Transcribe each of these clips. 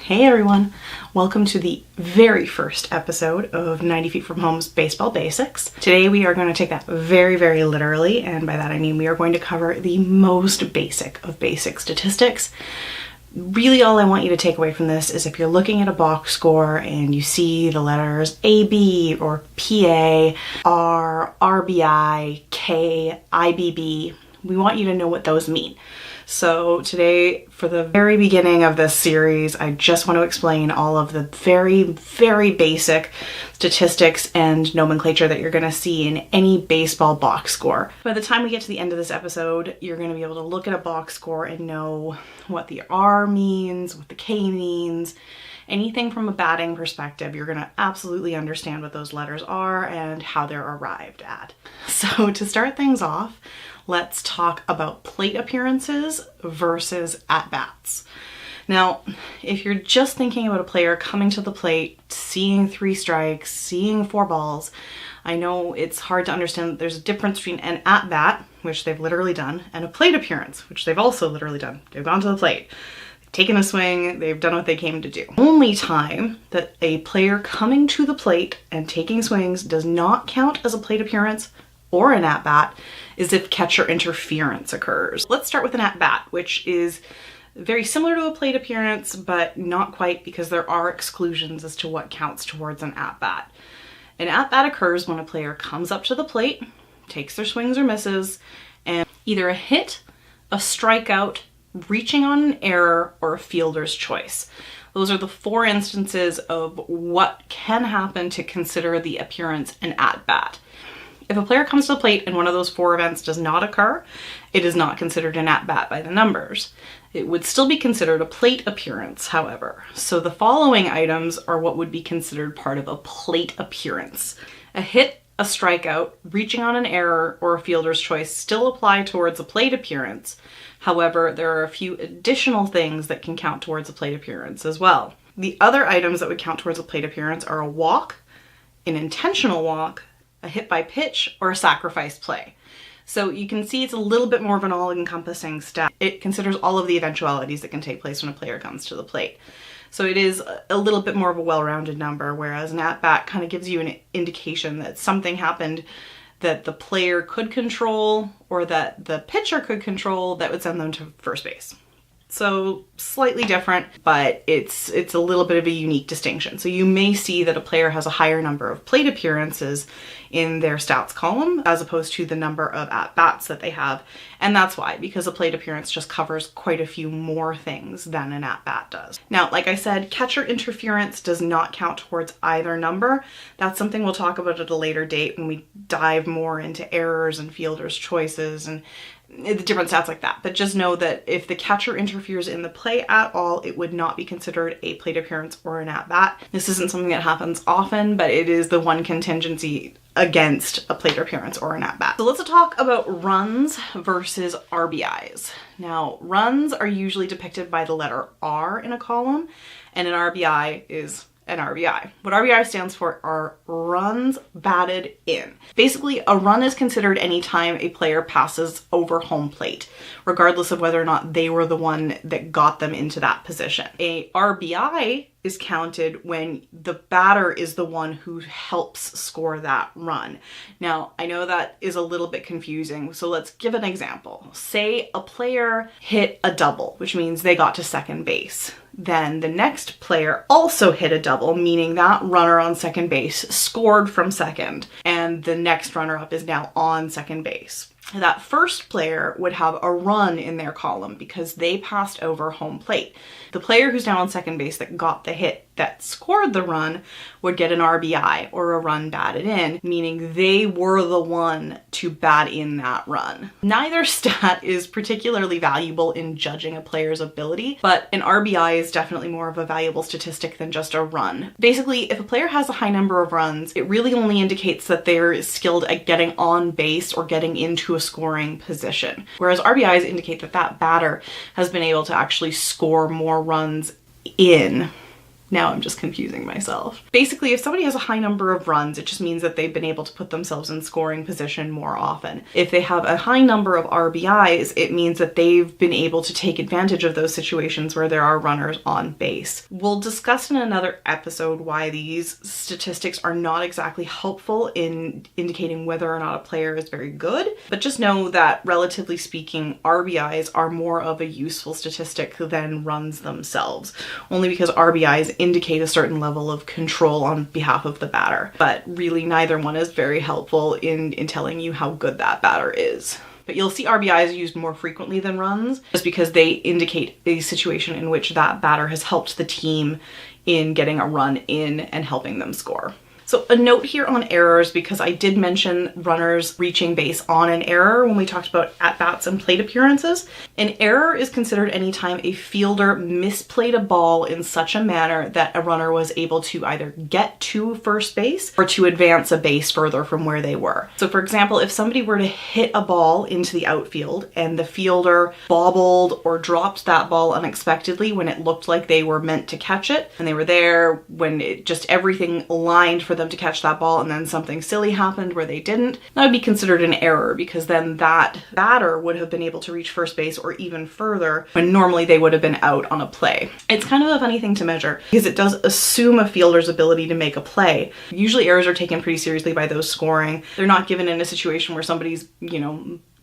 Hey everyone, welcome to the very first episode of 90 Feet from Home's Baseball Basics. Today we are going to take that very, very literally, and by that I mean we are going to cover the most basic of basic statistics. Really all I want you to take away from this is if you're looking at a box score and you see the letters AB or PA, R, RBI, K, IBB, we want you to know what those mean. So today, for the very beginning of this series, I just want to explain all of the very, very basic statistics and nomenclature that you're going to see in any baseball box score. By the time we get to the end of this episode, you're going to be able to look at a box score and know what the R means, what the K means. Anything from a batting perspective, you're going to absolutely understand what those letters are and how they're arrived at. So to start things off, let's talk about plate appearances versus at-bats. Now, if you're just thinking about a player coming to the plate, seeing 3 strikes, seeing 4 balls, I know it's hard to understand that there's a difference between an at-bat, which they've literally done, and a plate appearance, which they've also literally done. They've gone to the plate, they've taken a swing, they've done what they came to do. The only time that a player coming to the plate and taking swings does not count as a plate appearance or an at-bat is if catcher interference occurs. Let's start with an at-bat, which is very similar to a plate appearance, but not quite because there are exclusions as to what counts towards an at-bat. An at-bat occurs when a player comes up to the plate, takes their swings or misses, and either a hit, a strikeout, reaching on an error, or a fielder's choice. Those are the 4 instances of what can happen to consider the appearance an at-bat. If a player comes to the plate and one of those 4 events does not occur, it is not considered an at-bat by the numbers. It would still be considered a plate appearance, however. So the following items are what would be considered part of a plate appearance. A hit, a strikeout, reaching on an error, or a fielder's choice still apply towards a plate appearance. However, there are a few additional things that can count towards a plate appearance as well. The other items that would count towards a plate appearance are a walk, an intentional walk, a hit by pitch, or a sacrifice play. So you can see it's a little bit more of an all-encompassing stat. It considers all of the eventualities that can take place when a player comes to the plate. So it is a little bit more of a well-rounded number, whereas an at-bat kind of gives you an indication that something happened that the player could control or that the pitcher could control that would send them to first base. So slightly different, but it's a little bit of a unique distinction. So you may see that a player has a higher number of plate appearances in their stats column as opposed to the number of at-bats that they have. And that's why, because a plate appearance just covers quite a few more things than an at-bat does. Now, like I said, catcher interference does not count towards either number. That's something we'll talk about at a later date when we dive more into errors and fielders' choices and the different stats like that. But just know that if the catcher interferes in the play at all, it would not be considered a plate appearance or an at-bat. This isn't something that happens often, but it is the one contingency against a plate appearance or an at-bat. So let's talk about runs versus RBIs. Now, runs are usually depicted by the letter R in a column, and an RBI is an RBI. What RBI stands for are runs batted in. Basically, a run is considered any time a player passes over home plate, regardless of whether or not they were the one that got them into that position. A RBI is counted when the batter is the one who helps score that run. Now, I know that is a little bit confusing, so let's give an example. Say a player hit a double, which means they got to second base. Then the next player also hit a double, meaning that runner on second base scored from second, and the next runner up is now on second base. That first player would have a run in their column because they passed over home plate. The player who's now on second base that got the hit that scored the run would get an RBI, or a run batted in, meaning they were the one to bat in that run. Neither stat is particularly valuable in judging a player's ability, but an RBI is definitely more of a valuable statistic than just a run. Basically, if a player has a high number of runs, it really only indicates that they're skilled at getting on base or getting into a scoring position. Whereas RBIs indicate that that batter has been able to actually score more runs in Now I'm just confusing myself. Basically, if somebody has a high number of runs, it just means that they've been able to put themselves in scoring position more often. If they have a high number of RBIs, it means that they've been able to take advantage of those situations where there are runners on base. We'll discuss in another episode why these statistics are not exactly helpful in indicating whether or not a player is very good, but just know that relatively speaking, RBIs are more of a useful statistic than runs themselves, only because RBIs indicate a certain level of control on behalf of the batter, but really neither one is very helpful in telling you how good that batter is. But you'll see RBIs used more frequently than runs just because they indicate a situation in which that batter has helped the team in getting a run in and helping them score. So a note here on errors, because I did mention runners reaching base on an error when we talked about at-bats and plate appearances. An error is considered anytime a fielder misplayed a ball in such a manner that a runner was able to either get to first base or to advance a base further from where they were. So for example, if somebody were to hit a ball into the outfield and the fielder bobbled or dropped that ball unexpectedly when it looked like they were meant to catch it, and they were there when it just everything aligned for them to catch that ball, and then something silly happened where they didn't, that would be considered an error, because then that batter would have been able to reach first base or even further when normally they would have been out on a play. It's kind of a funny thing to measure because it does assume a fielder's ability to make a play. Usually errors are taken pretty seriously by those scoring. They're not given in a situation where somebody's,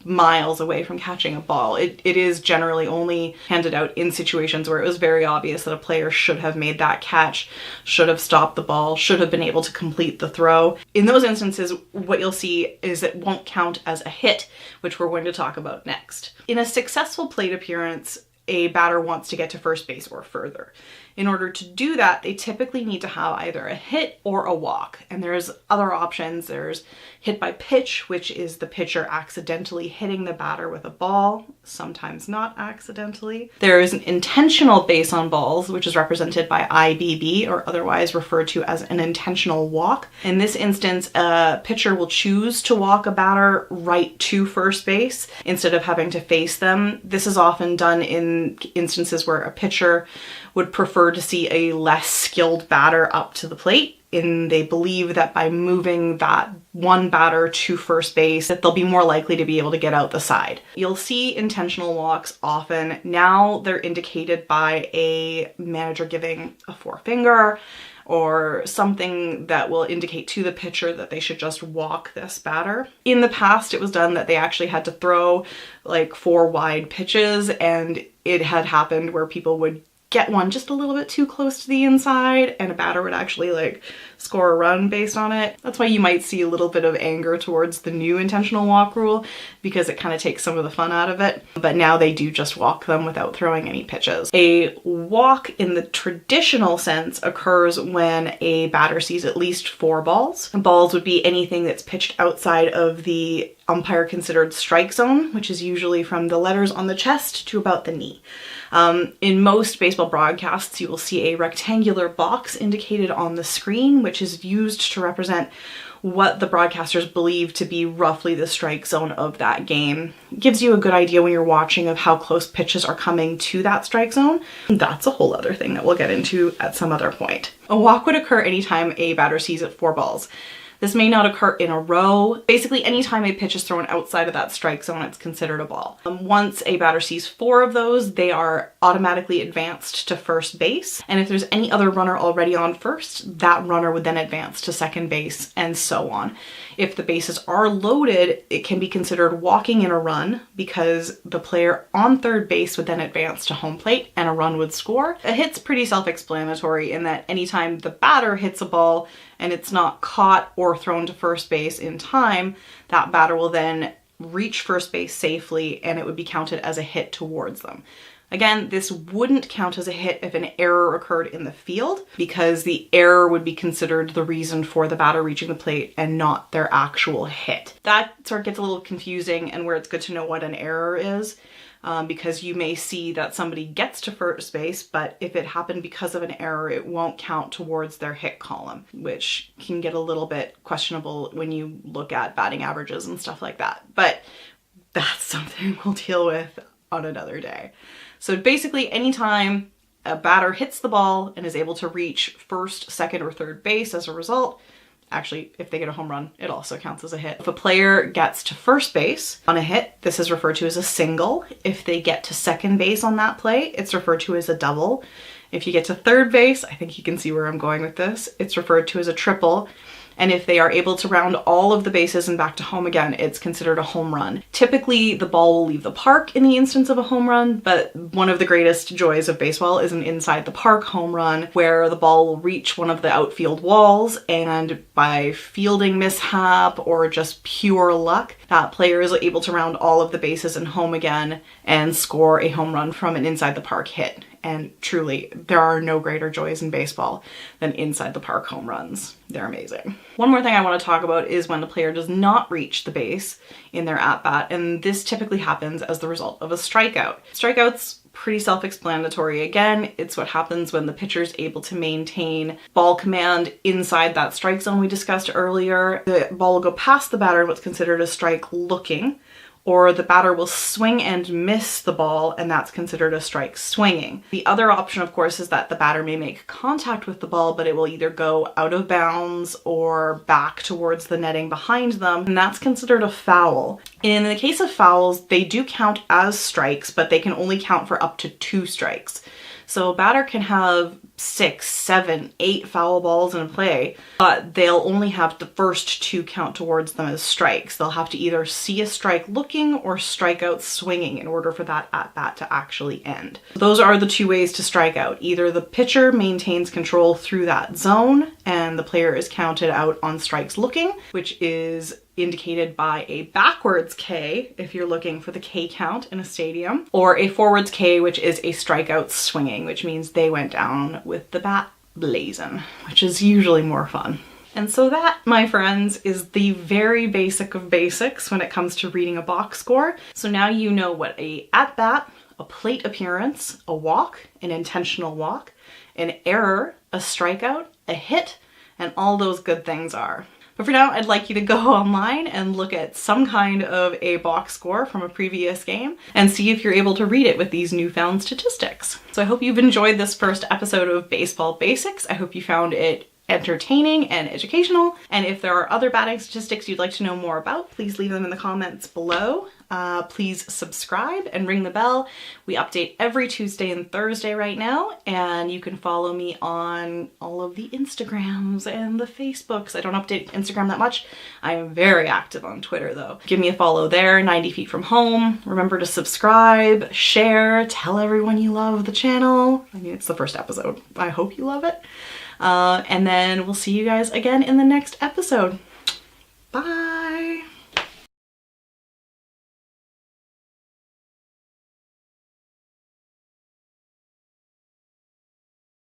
miles away from catching a ball. It is generally only handed out in situations where it was very obvious that a player should have made that catch, should have stopped the ball, should have been able to complete the throw. In those instances, what you'll see is it won't count as a hit, which we're going to talk about next. In a successful plate appearance, a batter wants to get to first base or further. In order to do that, they typically need to have either a hit or a walk. And there's other options. There's hit by pitch, which is the pitcher accidentally hitting the batter with a ball, sometimes not accidentally. There is an intentional base on balls, which is represented by IBB, or otherwise referred to as an intentional walk. In this instance, a pitcher will choose to walk a batter right to first base instead of having to face them. This is often done in instances where a pitcher would prefer to see a less skilled batter up to the plate, and they believe that by moving that one batter to first base that they'll be more likely to be able to get out the side. You'll see intentional walks often. Now they're indicated by a manager giving a forefinger or something that will indicate to the pitcher that they should just walk this batter. In the past, it was done that they actually had to throw like 4 wide pitches, and it had happened where people would get one just a little bit too close to the inside and a batter would actually score a run based on it. That's why you might see a little bit of anger towards the new intentional walk rule, because it kind of takes some of the fun out of it. But now they do just walk them without throwing any pitches. A walk in the traditional sense occurs when a batter sees at least 4 balls. Balls would be anything that's pitched outside of the umpire considered strike zone, which is usually from the letters on the chest to about the knee. In most baseball broadcasts, you will see a rectangular box indicated on the screen, which is used to represent what the broadcasters believe to be roughly the strike zone of that game. It gives you a good idea when you're watching of how close pitches are coming to that strike zone. That's a whole other thing that we'll get into at some other point. A walk would occur anytime a batter sees 4 balls. This may not occur in a row. Basically, anytime a pitch is thrown outside of that strike zone, it's considered a ball. Once a batter sees 4 of those, they are automatically advanced to first base. And if there's any other runner already on first, that runner would then advance to second base, and so on. If the bases are loaded, it can be considered walking in a run because the player on third base would then advance to home plate and a run would score. A hit's pretty self-explanatory in that anytime the batter hits a ball and it's not caught or thrown to first base in time, that batter will then reach first base safely and it would be counted as a hit towards them. Again, this wouldn't count as a hit if an error occurred in the field, because the error would be considered the reason for the batter reaching the plate and not their actual hit. That sort of gets a little confusing, and where it's good to know what an error is, because you may see that somebody gets to first base, but if it happened because of an error, it won't count towards their hit column, which can get a little bit questionable when you look at batting averages and stuff like that. But that's something we'll deal with on another day. So basically, anytime a batter hits the ball and is able to reach first, second, or third base as a result. Actually, if they get a home run, it also counts as a hit. If a player gets to first base on a hit, this is referred to as a single. If they get to second base on that play, it's referred to as a double. If you get to third base, I think you can see where I'm going with this, it's referred to as a triple. And if they are able to round all of the bases and back to home again, it's considered a home run. Typically, the ball will leave the park in the instance of a home run, but one of the greatest joys of baseball is an inside the park home run where the ball will reach one of the outfield walls, and by fielding mishap or just pure luck, that player is able to round all of the bases and home again and score a home run from an inside the park hit. And truly, there are no greater joys in baseball than inside the park home runs. They're amazing. One more thing I want to talk about is when the player does not reach the base in their at-bat, and this typically happens as the result of a strikeout. Strikeouts, pretty self-explanatory. Again, it's what happens when the pitcher is able to maintain ball command inside that strike zone we discussed earlier. The ball will go past the batter in what's considered a strike looking, or the batter will swing and miss the ball, and that's considered a strike swinging. The other option, of course, is that the batter may make contact with the ball, but it will either go out of bounds or back towards the netting behind them, and that's considered a foul. In the case of fouls, they do count as strikes, but they can only count for up to 2 strikes. So a batter can have 6, 7, 8 foul balls in a play, but they'll only have the first 2 count towards them as strikes. They'll have to either see a strike looking or strike out swinging in order for that at-bat to actually end. Those are the 2 ways to strike out. Either the pitcher maintains control through that zone and the player is counted out on strikes looking, which is indicated by a backwards K if you're looking for the K count in a stadium, or a forwards K, which is a strikeout swinging, which means they went down with the bat blazing, which is usually more fun. And so that, my friends, is the very basic of basics when it comes to reading a box score. So now you know what a at-bat, a plate appearance, a walk, an intentional walk, an error, a strikeout, a hit, and all those good things are. But for now, I'd like you to go online and look at some kind of a box score from a previous game and see if you're able to read it with these newfound statistics. So I hope you've enjoyed this first episode of Baseball Basics. I hope you found it entertaining and educational. And if there are other batting statistics you'd like to know more about, please leave them in the comments below. Please subscribe and ring the bell. We update every Tuesday and Thursday right now, and you can follow me on all of the Instagrams and the Facebooks. I don't update Instagram that much. I am very active on Twitter though. Give me a follow there, 90 Feet From Home. Remember to subscribe, share, tell everyone you love the channel. I mean, it's the first episode. I hope you love it. And then we'll see you guys again in the next episode. Bye!